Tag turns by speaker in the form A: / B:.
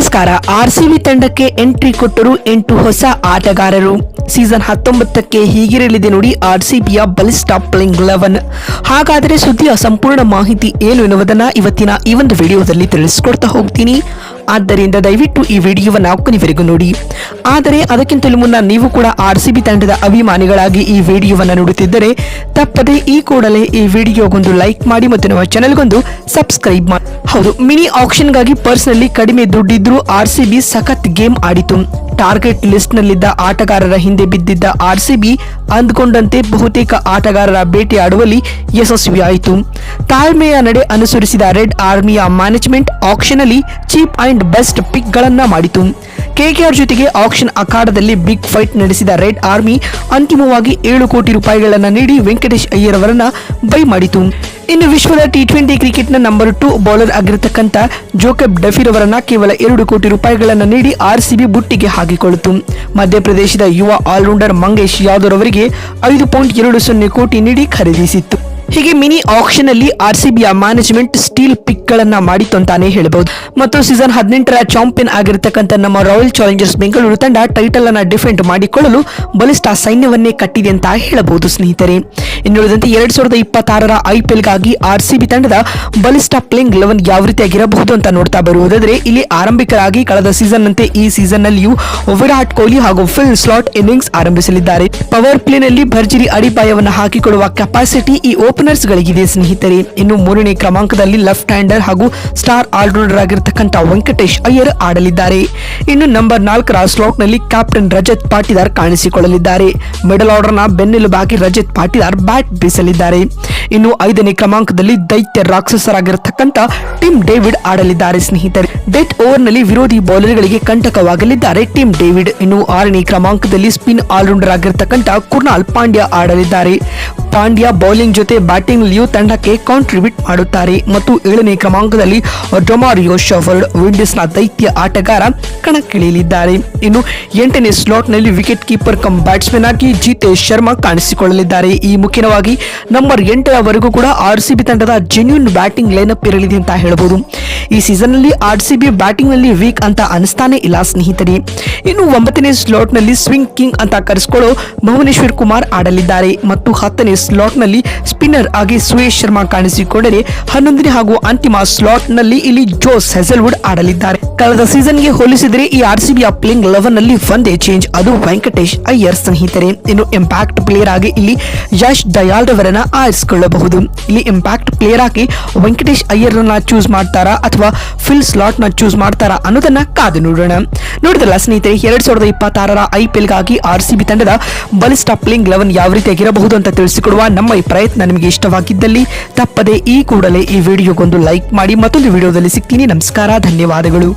A: ನಮಸ್ಕಾರ. ಆರ್ಸಿಬಿ ತಂಡಕ್ಕೆ ಎಂಟ್ರಿ ಕೊಟ್ಟರು 8 ಹೊಸ ಆಟಗಾರರು. ಸೀಸನ್ 19ಕ್ಕೆ ಹೀಗಿರಲಿದೆ ನೋಡಿ ಆರ್ಸಿಬಿಯ ಬಲಿಷ್ಠ ಪ್ಲೇಯಿಂಗ್ 11. ಹಾಗಾದರೆ ಸುದ್ದಿಯ ಸಂಪೂರ್ಣ ಮಾಹಿತಿ ಏನು ಎನ್ನುವುದನ್ನು ಇವತ್ತಿನ ಈ ಒಂದು ವಿಡಿಯೋದಲ್ಲಿ ತಿಳಿಸ್ಕೊಡ್ತಾ ಹೋಗ್ತೀನಿ. ಆದ್ದರಿಂದ ದಯವಿಟ್ಟು ಈ ವಿಡಿಯೋವನ್ನು ಕೊನೆವರೆಗೂ ನೋಡಿ. ಆದರೆ ಅದಕ್ಕಿಂತಲೂ ಮುನ್ನ ನೀವು ಕೂಡ ಆರ್ಸಿಬಿ ತಂಡದ ಅಭಿಮಾನಿಗಳಾಗಿ ಈ ವಿಡಿಯೋವನ್ನು ನೋಡುತ್ತಿದ್ದರೆ ತಪ್ಪದೆ ಈ ಕೂಡಲೇ ಈ ವಿಡಿಯೋಗೊಂದು ಲೈಕ್ ಮಾಡಿ ಮತ್ತು ನಮ್ಮ ಚಾನೆಲ್ಗೊಂದು ಸಬ್ಸ್ಕ್ರೈಬ್ ಮಾಡಿ. ಹೌದು, ಮಿನಿ ಆಕ್ಷನ್ಗಾಗಿ ಪರ್ಸ್ನಲ್ಲಿ ಕಡಿಮೆ ದುಡ್ಡಿದ್ರೂ ಆರ್ಸಿಬಿ ಸಖತ್ ಗೇಮ್ ಆಡಿತು. ಟಾರ್ಗೆಟ್ ಲಿಸ್ಟ್ ನಲ್ಲಿದ್ದ ಆಟಗಾರರ ಹಿಂದೆ ಬಿದ್ದಿದ್ದ ಆರ್ಸಿಬಿ ಅಂದುಕೊಂಡಂತೆ ಬಹುತೇಕ ಆಟಗಾರರ ಬೇಟೆಯಾಡುವಲ್ಲಿ ಯಶಸ್ವಿಯಾಯಿತು. ತಾಳ್ಮೆಯ ನಡೆ ಅನುಸರಿಸಿದ ರೆಡ್ ಆರ್ಮಿಯ ಮ್ಯಾನೇಜ್ಮೆಂಟ್ ಆಕ್ಷನ್ ಅಲ್ಲಿ ಚೀಪ್ ಅಂಡ್ ಬೆಸ್ಟ್ ಪಿಕ್ ಗಳನ್ನ ಮಾಡಿತು. ಕೆಕೆಆರ್ ಜೊತೆಗೆ ಆಕ್ಷನ್ ಅಖಾಡದಲ್ಲಿ ಬಿಗ್ ಫೈಟ್ ನಡೆಸಿದ ರೆಡ್ ಆರ್ಮಿ ಅಂತಿಮವಾಗಿ 7 ಕೋಟಿ ರೂಪಾಯಿಗಳನ್ನು ನೀಡಿ ವೆಂಕಟೇಶ್ ಅಯ್ಯರ್ ಅವರನ್ನ ಬೈ ಮಾಡಿತು. ಇನ್ನು ವಿಶ್ವದ ಟಿ20 ಕ್ರಿಕೆಟ್ನ ನಂಬರ್ 2 ಬೌಲರ್ ಆಗಿರತಕ್ಕಂಥ ಜೋಕೆಬ್ ಡಫಿರ್ ಅವರನ್ನ ಕೇವಲ 2 ಕೋಟಿ ರೂಪಾಯಿಗಳನ್ನು ನೀಡಿ ಆರ್ಸಿಬಿ ಬುಟ್ಟಿಗೆ ಹಾಕಿಕೊಳ್ಳಿತು. ಮಧ್ಯಪ್ರದೇಶದ ಯುವ ಆಲ್ರೌಂಡರ್ ಮಂಗೇಶ್ ಯಾದವ್ ಅವರಿಗೆ 5.20 ಕೋಟಿ ನೀಡಿ ಖರೀದಿಸಿತ್ತು. ಹೀಗೆ ಮಿನಿ ಆಕ್ಷನ್ ಅಲ್ಲಿ ಆರ್ಸಿಬಿಯ ಮ್ಯಾನೇಜ್ಮೆಂಟ್ ಸ್ಟೀಲ್ ಪಿಕ್ ಗಳನ್ನ ಮಾಡಿತ್ತು ಅಂತಾನೆ ಹೇಳಬಹುದು. ಮತ್ತು ಸೀಸನ್ 18ರ ಚಾಂಪಿಯನ್ ಆಗಿರತಕ್ಕಂಥ ನಮ್ಮ ರಾಯಲ್ ಚಾಲೆಂಜರ್ಸ್ ಬೆಂಗಳೂರು ತಂಡ ಟೈಟಲ್ ಅನ್ನ ಡಿಫೆಂಡ್ ಮಾಡಿಕೊಳ್ಳಲು ಬಲಿಷ್ಠ ಸೈನ್ಯವನ್ನೇ ಕಟ್ಟಿದೆ ಅಂತ ಹೇಳಬಹುದು ಸ್ನೇಹಿತರೆ. ಇನ್ನುಳಿದಂತೆ 2026ರ ಐಪಿಎಲ್ಗಾಗಿ ಆರ್ಸಿಬಿ ತಂಡದ ಬಲಿಷ್ಠ ಪ್ಲೇಯಿಂಗ್ 11 ಯಾವ ರೀತಿಯಾಗಿರಬಹುದು ಅಂತ ನೋಡ್ತಾ ಬರುವುದಾದ್ರೆ, ಇಲ್ಲಿ ಆರಂಭಿಕರಾಗಿ ಕಳೆದ ಸೀಸನ್ ನಂತೆ ಈ ಸೀಸನ್ ನಲ್ಲಿಯೂ ವಿರಾಟ್ ಕೊಹ್ಲಿ ಹಾಗೂ ಫಿಲ್ ಸ್ಲಾಟ್ ಇನ್ನಿಂಗ್ಸ್ ಆರಂಭಿಸಲಿದ್ದಾರೆ. ಪವರ್ ಪ್ಲೇ ನಲ್ಲಿ ಭರ್ಜರಿ ಅಡಿಪಾಯವನ್ನು ಹಾಕಿಕೊಳ್ಳುವ ಕೆಪಾಸಿಟಿ ಈ ಓಪನರ್ಸ್ ಗಳಿಗಿದೆ ಸ್ನೇಹಿತರೆ. ಇನ್ನು 3ನೇ ಕ್ರಮಾಂಕದಲ್ಲಿ ಲೆಫ್ಟ್ ಹ್ಯಾಂಡರ್ ಹಾಗೂ ಸ್ಟಾರ್ ಆಲ್ರೌಂಡರ್ ಆಗಿರತಕ್ಕಂಥ ವೆಂಕಟೇಶ್ ಅಯ್ಯರ್ ಆಡಲಿದ್ದಾರೆ. ಇನ್ನು ನಂಬರ್ 4ರ ಸ್ಲಾಟ್ ನಲ್ಲಿ ಕ್ಯಾಪ್ಟನ್ ರಜತ್ ಪಾಟಿದಾರ್ ಕಾಣಿಸಿಕೊಳ್ಳಲಿದ್ದಾರೆ. ಮಿಡಲ್ ಆರ್ಡರ್ ನ ಬೆನ್ನೆಲುಬಾಗಿ ರಜತ್ ಪಾಟಿದಾರ್ ಬ್ಯಾಟ್ ಬೀಸಲಿದ್ದಾರೆ. ಇನ್ನು 5ನೇ ಕ್ರಮಾಂಕದಲ್ಲಿ ದೈತ್ಯ ರಾಕ್ಷಸರಾಗಿರತಕ್ಕಂಥ ಟಿಮ್ ಡೇವಿಡ್ ಆಡಲಿದ್ದಾರೆ ಸ್ನೇಹಿತರೆ. ಡೆತ್ ಓವರ್ ನಲ್ಲಿ ವಿರೋಧಿ ಬೌಲರ್ ಗಳಿಗೆ ಕಂಟಕವಾಗಲಿದ್ದಾರೆ ಟಿಮ್ ಡೇವಿಡ್. ಇನ್ನು 6ನೇ ಕ್ರಮಾಂಕದಲ್ಲಿ ಸ್ಪಿನ್ ಆಲ್ರೌಂಡರ್ ಆಗಿರತಕ್ಕಂಥ ಕುರ್ನಾಲ್ ಪಾಂಡ್ಯ ಆಡಲಿದ್ದಾರೆ. ಪಾಂಡ್ಯ ಬೌಲಿಂಗ್ ಜೊತೆ ಬ್ಯಾಟಿಂಗ್ ನಲ್ಲಿಯೂ ತಂಡಕ್ಕೆ ಕಾಂಟ್ರಿಬ್ಯೂಟ್ ಮಾಡುತ್ತಾರೆ. ಮತ್ತು 7ನೇ ಕ್ರಮಾಂಕದಲ್ಲಿ ಡೊಮಾರಿಯೋ ಶಫರ್ಡ್ ವಿಂಡೀಸ್ ನ ದೈತ್ಯ ಆಟಗಾರ ಕಣಕ್ಕಿಳಿಯಲಿದ್ದಾರೆ. ಇನ್ನು 8ನೇ ಸ್ಲಾಟ್ ನಲ್ಲಿ ವಿಕೆಟ್ ಕೀಪರ್ ಕಮ್ ಬ್ಯಾಟ್ಸ್ಮನ್ ಆಗಿ ಜಿತೇಶ್ ಶರ್ಮಾ ಕಾಣಿಸಿಕೊಳ್ಳಲಿದ್ದಾರೆ. ಈ ಮುಖ್ಯವಾಗಿ ನಂಬರ್ 8ರವರೆಗೂ ಕೂಡ ಆರ್ಸಿಬಿ ತಂಡದ ಜೆನ್ಯೂನ್ ಬ್ಯಾಟಿಂಗ್ ಲೈನಪ್ ಇರಲಿದೆ ಅಂತ ಹೇಳಬಹುದು. ಈ ಸೀಸನ್ ನಲ್ಲಿ ಆರ್ಸಿಬಿ ಬ್ಯಾಟಿಂಗ್ ನಲ್ಲಿ ವೀಕ್ ಅಂತ ಅನಿಸ್ತಾನೆ ಇಲ್ಲ ಸ್ನೇಹಿತರೆ. ಇನ್ನು 9ನೇ ಸ್ಲಾಟ್ ನಲ್ಲಿ ಸ್ವಿಂಗ್ ಕಿಂಗ್ ಅಂತ ಕರೆಸಿಕೊಳ್ಳೋ ಭುವನೇಶ್ವರ್ ಕುಮಾರ್ ಆಡಲಿದ್ದಾರೆ. ಮತ್ತು 10ನೇ ಸ್ಲಾಟ್ ನಲ್ಲಿ ಸ್ಪಿನ್ನರ್ ಆಗಿ ಸುಯೇಶ್ ಶರ್ಮಾ ಕಾಣಿಸಿಕೊಂಡರೆ 11ನೇ ಹಾಗೂ ಅಂತಿಮ ಸ್ಲಾಟ್ ನಲ್ಲಿ ಇಲ್ಲಿ ಜೋಸ್ ಹೆಸಲ್ವುಡ್ ಆಡಲಿದ್ದಾರೆ. ಕಳೆದ ಸೀಸನ್ಗೆ ಹೋಲಿಸಿದರೆ ಈ ಆರ್ಸಿಬಿಯ ಪ್ಲೇಯಿಂಗ್ 11 ನಲ್ಲಿ ಒಂದೇ ಚೇಂಜ್, ಅದು ವೆಂಕಟೇಶ್ ಅಯ್ಯರ್ ಸ್ನೇಹಿತರೆ. ಇನ್ನು ಇಂಪ್ಯಾಕ್ಟ್ ಪ್ಲೇಯರ್ ಆಗಿ ಇಲ್ಲಿ ಯಶ್ ದಯಾಲ್ ಅವರನ್ನ ಆರಿಸಿಕೊಳ್ಳಬಹುದು. ಇಲ್ಲಿ ಇಂಪ್ಯಾಕ್ಟ್ ಪ್ಲೇಯರ್ ಆಗಿ ವೆಂಕಟೇಶ್ ಅಯ್ಯರ್ ನ ಚೂಸ್ ಮಾಡ್ತಾರಾ ಅಥವಾ ಫಿಲ್ ಸ್ಲಾಟ್ ನ ಚೂಸ್ ಮಾಡ್ತಾರಾ ಅನ್ನೋದನ್ನ ಕಾದು ನೋಡೋಣ. ನೋಡಿದ್ರಲ್ಲ ಸ್ನೇಹಿತರೆ, 2026ರ ಐಪಿಎಲ್ಗಾಗಿ ಆರ್ಸಿಬಿ ತಂಡದ ಬಲಿಷ್ಠ ಪ್ಲೇಯಿಂಗ್ 11 ಯಾವ ರೀತಿಯಾಗಿರಬಹುದು ಅಂತ ತಿಳಿಸಿಕೊಡುವ ನಮ್ಮ ಈ ಪ್ರಯತ್ನ ನಿಮಗೆ ಇಷ್ಟವಾಗಿದ್ದಲ್ಲಿ ತಪ್ಪದೆ ಈ ಕೂಡಲೇ ಈ ವಿಡಿಯೋಗೊಂದು ಲೈಕ್ ಮಾಡಿ. ಮತ್ತೊಂದು ವಿಡಿಯೋದಲ್ಲಿ ಸಿಗ್ತೀನಿ. ನಮಸ್ಕಾರ, ಧನ್ಯವಾದಗಳು.